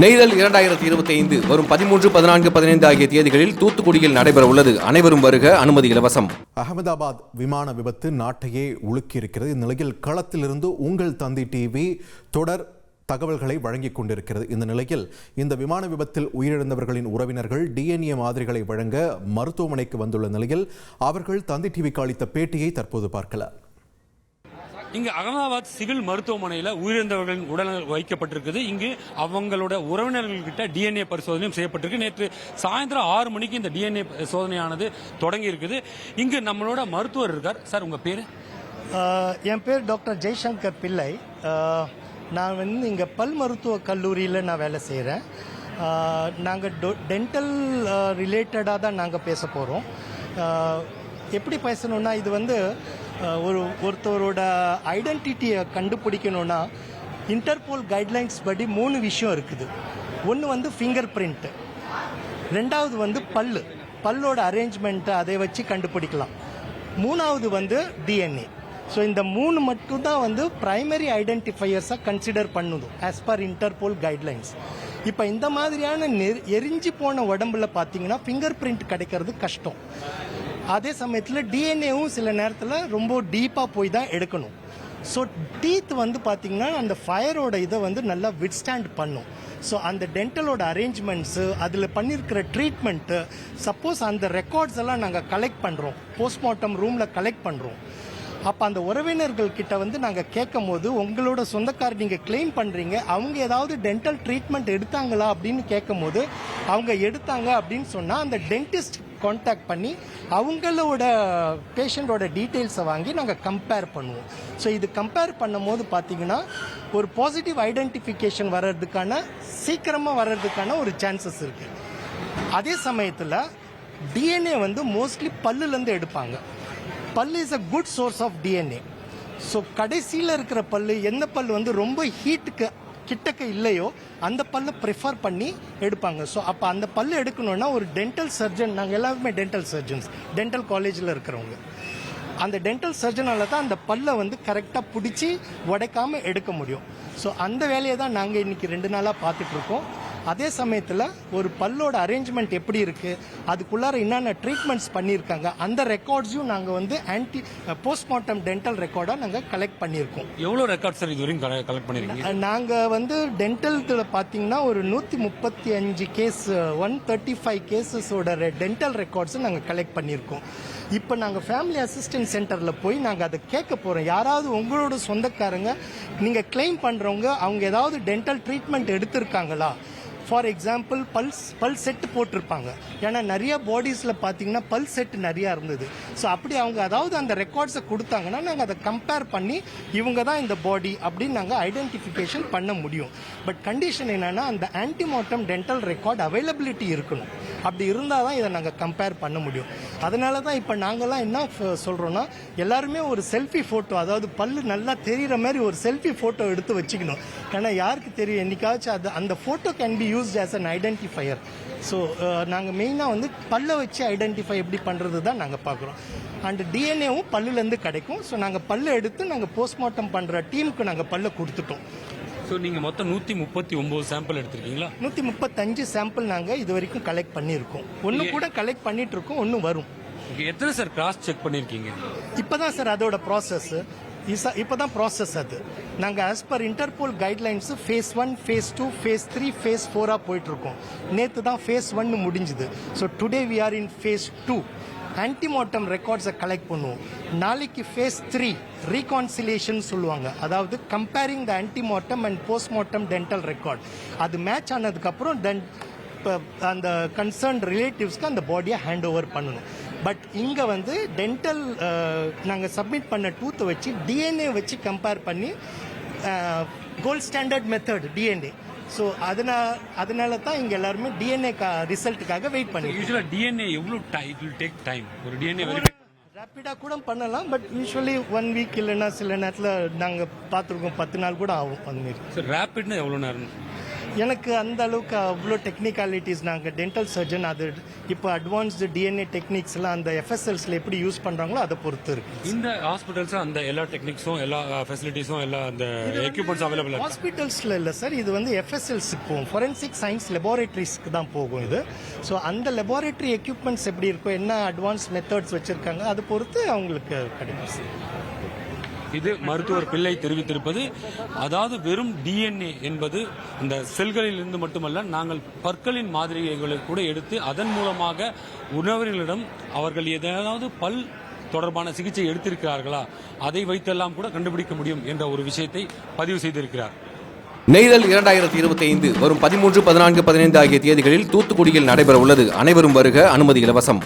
நெய்தல் 2025 வரும் 13, 14, 15 ஆகிய தேதிகளில் தூத்துக்குடியில் நடைபெற உள்ளது. அனைவரும் வருக, அனுமதி இலவசம். அகமதாபாத் விமான விபத்து நாட்டையே உலுக்கியிருக்கிறது. இந்நிலையில் களத்திலிருந்து உங்கள் தந்தி டிவி தொடர் தகவல்களை வழங்கிக் கொண்டிருக்கிறது. இந்த நிலையில் இந்த விமான விபத்தில் உயிரிழந்தவர்களின் உறவினர்கள் DNA மாதிரிகளை வழங்க மருத்துவமனைக்கு வந்துள்ள நிலையில் அவர்கள் தந்தி டிவிக்கு அளித்த பேட்டியை தற்போது பார்க்கலாம். இங்கு அகமதாபாத் சிவில் மருத்துவமனையில் உயிரிழந்தவர்களின் உடல் வைக்கப்பட்டிருக்குது. இங்கு அவங்களோட உறவினர்கள்கிட்ட DNA பரிசோதனையும் செய்யப்பட்டிருக்கு. நேற்று சாயந்தரம் 6 மணிக்கு இந்த DNA சோதனையானது தொடங்கி இருக்குது. இங்கு நம்மளோட மருத்துவர் இருக்கார். சார், உங்க பேரு? என் பேர் டாக்டர் ஜெய்சங்கர் பிள்ளை. நான் இங்கே பல் மருத்துவ கல்லூரியில் நான் வேலை செய்கிறேன். நாங்கள் டென்டல் ரிலேட்டடாக தான் நாங்கள் பேச போகிறோம். எப்படி பேசணுன்னா, இது ஒருத்தரோட ஐடென்டிட்டியை கண்டுபிடிக்கணும்னா இன்டர்போல் கைட்லைன்ஸ் படி 3 விஷயம் இருக்குது. ஒன்று ஃபிங்கர் பிரிண்ட்டு, ரெண்டாவது பல்லோட அரேஞ்ச்மெண்ட்டு, அதை வச்சு கண்டுபிடிக்கலாம். மூணாவது DNA. ஸோ இந்த 3 மட்டும்தான் பிரைமரி ஐடென்டிஃபையர்ஸாக கன்சிடர் பண்ணுது ஆஸ் பர் இன்டர்போல் கைட்லைன்ஸ். இப்போ இந்த மாதிரியான எரிஞ்சு போன உடம்புல பார்த்தீங்கன்னா ஃபிங்கர் பிரிண்ட் கிடைக்கிறது கஷ்டம். அதே சமயத்தில் DNAவும் சில நேரத்தில் ரொம்ப டீப்பாக போய் தான் எடுக்கணும். ஸோ டீத் பார்த்தீங்கன்னா அந்த ஃபயரோட இதை நல்லா விட்ஸ்டாண்ட் பண்ணும். ஸோ அந்த டென்டலோட அரேஞ்ச்மெண்ட்ஸு, அதில் பண்ணியிருக்கிற ட்ரீட்மெண்ட்டு, சப்போஸ் அந்த ரெக்கார்ட்ஸ் எல்லாம் நாங்கள் கலெக்ட் பண்ணுறோம், போஸ்ட்மார்ட்டம் ரூமில் கலெக்ட் பண்ணுறோம். அப்போ அந்த உறவினர்கள் கிட்ட நாங்கள் கேட்கும் போது, உங்களோட சொந்தக்காரர் நீங்கள் கிளைம் பண்ணுறீங்க, அவங்க ஏதாவது டென்டல் ட்ரீட்மெண்ட் எடுத்தாங்களா அப்படின்னு கேட்கும் போது, அவங்க எடுத்தாங்க அப்படின்னு சொன்னால் அந்த டென்டிஸ்ட் கான்டாக்ட் பண்ணி அவங்களோட பேஷண்ட்டோட டீட்டெயில்ஸை வாங்கி நாங்கள் கம்பேர் பண்ணுவோம். ஸோ இது கம்பேர் பண்ணும் போது பார்த்தீங்கன்னா ஒரு பாசிட்டிவ் ஐடென்டிஃபிகேஷன் சீக்கிரமாக வர்றதுக்கான ஒரு சான்சஸ் இருக்குது. அதே சமயத்தில் DNA மோஸ்ட்லி பல்லுலேருந்து எடுப்பாங்க. பல்லு is a good source of DNA. So கடைசியில் இருக்கிற பல்லு, எந்த பல்லு ரொம்ப ஹீட்டுக்கு கிட்டக்க இல்லையோ அந்த பல்லை ப்ரிஃபர் பண்ணி எடுப்பாங்க. ஸோ அப்போ அந்த பல்லு எடுக்கணும்னா ஒரு டென்டல் சர்ஜன், நாங்கள் எல்லாருமே டென்டல் சர்ஜன்ஸ், டென்டல் காலேஜில் இருக்கிறவங்க, அந்த டென்டல் சர்ஜனால தான் அந்த பல்லை கரெக்டாக பிடிச்சி உடைக்காமல் எடுக்க முடியும். ஸோ அந்த வேலையை தான் நாங்கள் இன்றைக்கி 2 நாளாக பார்த்துட்ருக்கோம். அதே சமயத்தில் ஒரு பல்லோட அரேஞ்ச்மெண்ட் எப்படி இருக்குது, அதுக்குள்ளார என்னென்ன ட்ரீட்மெண்ட்ஸ் பண்ணியிருக்காங்க, அந்த ரெக்கார்ட்ஸையும் நாங்கள் போஸ்ட்மார்ட்டம் டென்டல் ரெக்கார்டாக நாங்கள் கலெக்ட் பண்ணியிருக்கோம். எவ்வளோ ரெக்கார்ட் சார் இது வரைக்கும் கலெக்ட் பண்ணியிருக்கீங்க? நாங்கள் டென்டல் பார்த்தீங்கன்னா ஒரு 135 கேஸ், 135 கேசஸோட டென்டல் ரெக்கார்ட்ஸை நாங்கள் கலெக்ட் பண்ணியிருக்கோம். இப்போ நாங்கள் ஃபேமிலி அசிஸ்டன்ட் சென்டரில் போய் நாங்கள் அதை கேட்க போகிறோம். யாராவது உங்களோட சொந்தக்காரங்க நீங்கள் கிளைம் பண்ணுறவங்க அவங்க ஏதாவது டென்டல் ட்ரீட்மெண்ட் எடுத்திருக்காங்களா? ஃபார் எக்ஸாம்பிள் பல் செட்டு போட்டிருப்பாங்க. ஏன்னா நிறைய பாடிஸில் பார்த்தீங்கன்னா பல் செட்டு நிறையா இருந்தது. ஸோ அப்படி அவங்க அதாவது அந்த ரெக்கார்ட்ஸை கொடுத்தாங்கன்னா நாங்கள் அதை கம்பேர் பண்ணி இவங்க தான் இந்த பாடி அப்படின்னு நாங்கள் ஐடென்டிஃபிகேஷன் பண்ண முடியும். பட் கண்டிஷன் என்னென்னா அந்த ஆன்டிமார்ட்டம் டென்டல் ரெக்கார்ட் அவைலபிலிட்டி இருக்கணும். அப்படி இருந்தால் தான் இதை நாங்கள் கம்பேர் பண்ண முடியும். அதனால தான் இப்போ நாங்கள்லாம் என்ன சொல்கிறோன்னா, எல்லாருமே ஒரு செல்ஃபி ஃபோட்டோ, அதாவது பல்லு நல்லா தெரிகிற மாதிரி ஒரு செல்ஃபி ஃபோட்டோ எடுத்து வச்சுக்கணும். ஏன்னா யாருக்கு தெரியும், என்னைக்காச்சும் அந்த photo can be used as an identifier. So நாங்கள் மெயினாக பல்லை வச்சு ஐடென்டிஃபை எப்படி பண்ணுறது தான் நாங்கள் பார்க்குறோம். அண்ட் DNAவும் பல்லுலேருந்து கிடைக்கும். ஸோ நாங்கள் பல்லை எடுத்து நாங்கள் போஸ்ட்மார்ட்டம் பண்ணுற டீமுக்கு நாங்கள் பல்லை கொடுத்துட்டோம். ஸோ நீங்கள் மொத்தம் 139 சாம்பிள் எடுத்திருக்கீங்களா? 135 சாம்பிள் நாங்கள் இது வரைக்கும் கலெக்ட் பண்ணியிருக்கோம். ஒன்று கூட கலெக்ட் பண்ணிட்டு இருக்கோம், ஒன்று வரும். எத்தனை சார் கிராஸ் செக் பண்ணியிருக்கீங்க? இப்போதான் சார் அதோட ப்ராசஸ், இப்போதான் ப்ராசஸ். அது நாங்கள் as per Interpol guidelines phase 1, phase 2, phase 3, phase 4 போயிட்டுருக்கோம். நேற்று தான் phase 1 முடிஞ்சுது. So today we are in phase 2. Antemortem ரெக்கார்ட்ஸை கலெக்ட் பண்ணுவோம். நாளைக்கு phase 3 ரீகான்சிலேஷன் சொல்லுவாங்க, அதாவது comparing the antemortem and postmortem dental record. அது மேட்ச் ஆனதுக்கப்புறம் தென் அந்த கன்சர்ன் ரிலேட்டிவ்ஸ்க்கு அந்த பாடியை ஹேண்ட் ஓவர் பண்ணணும். பட் இங்கே டென்டல் நாங்கள் சப்மிட் பண்ண டூத்தை வச்சு DNA வச்சு கம்பேர் பண்ணி gold standard method DNA. So அதனால தான் இங்கே எல்லாருமே DNA ரிசல்ட்டுக்காக வெயிட் பண்ணி. யூஸ்வலாக DNA எவ்வளோ இட் வில் டேக் டைம்? ஒரு DNA ரேப்பிடாக கூட பண்ணலாம். பட் யூஸ்வலி 1 வீக் இல்லைன்னா சில நேரத்தில் நாங்கள் பார்த்துருக்கோம் 10 நாள் கூட ஆகும். அந்த மாதிரி சார் ரேப்பிட்னா எவ்வளோ நேரம்? எனக்கு அந்த அளவுக்கு அவ்வளோ டெக்னிக்காலிட்டிஸ் நாங்கள் டென்டல் சர்ஜன் அது இப்போ அட்வான்ஸ்டு டிஎன்ஏ டெக்னிக்ஸ்லாம் அந்த எஃப்எஸ்எல்ஸில் எப்படி யூஸ் பண்ணுறாங்களோ அதை பொறுத்து இருக்கு. இந்த ஹாஸ்பிட்டல்ஸ் அந்த எல்லா டெக்னிக்ஸும் எல்லா ஃபெசிலிட்டிஸும் எல்லா அந்த எக்யூப்மெண்ட்ஸ் அவைலபிள் ஹாஸ்பிட்டல்ஸில் இல்லை சார், இது வந்து எஃப்எஸ்எல்ஸுக்கு போகும், ஃபொரென்சிக் சயின்ஸ் லெபார்டரிஸ்க்கு தான் போகும் இது. ஸோ அந்த லெபார்டரி எக்யூப்மெண்ட்ஸ் எப்படி இருக்கும், என்ன அட்வான்ஸ் மெத்தட்ஸ் வச்சுருக்காங்க அதை பொறுத்து அவங்களுக்கு கிடைக்கும் சார். இது மருத்துவர் பிள்ளை தெரிவித்திருப்பது, அதாவது வெறும் டிஎன்ஏ என்பது இந்த செல்களில் இருந்து மட்டுமல்ல, நாங்கள் பற்களின் மாதிரிகளை கூட எடுத்து அதன் மூலமாக உணவர்களிடம் அவர்கள் ஏதாவது பல் தொடர்பான சிகிச்சை எடுத்திருக்கிறார்களா அதை வைத்தெல்லாம் கூட கண்டுபிடிக்க முடியும் என்ற ஒரு விஷயத்தை பதிவு செய்திருக்கிறார். நெய்தல் 2025 வரும் 13, 14, 15 ஆகிய தேதிகளில் தூத்துக்குடியில் நடைபெற உள்ளது. அனைவரும் வருக, அனுமதி இலவசம்.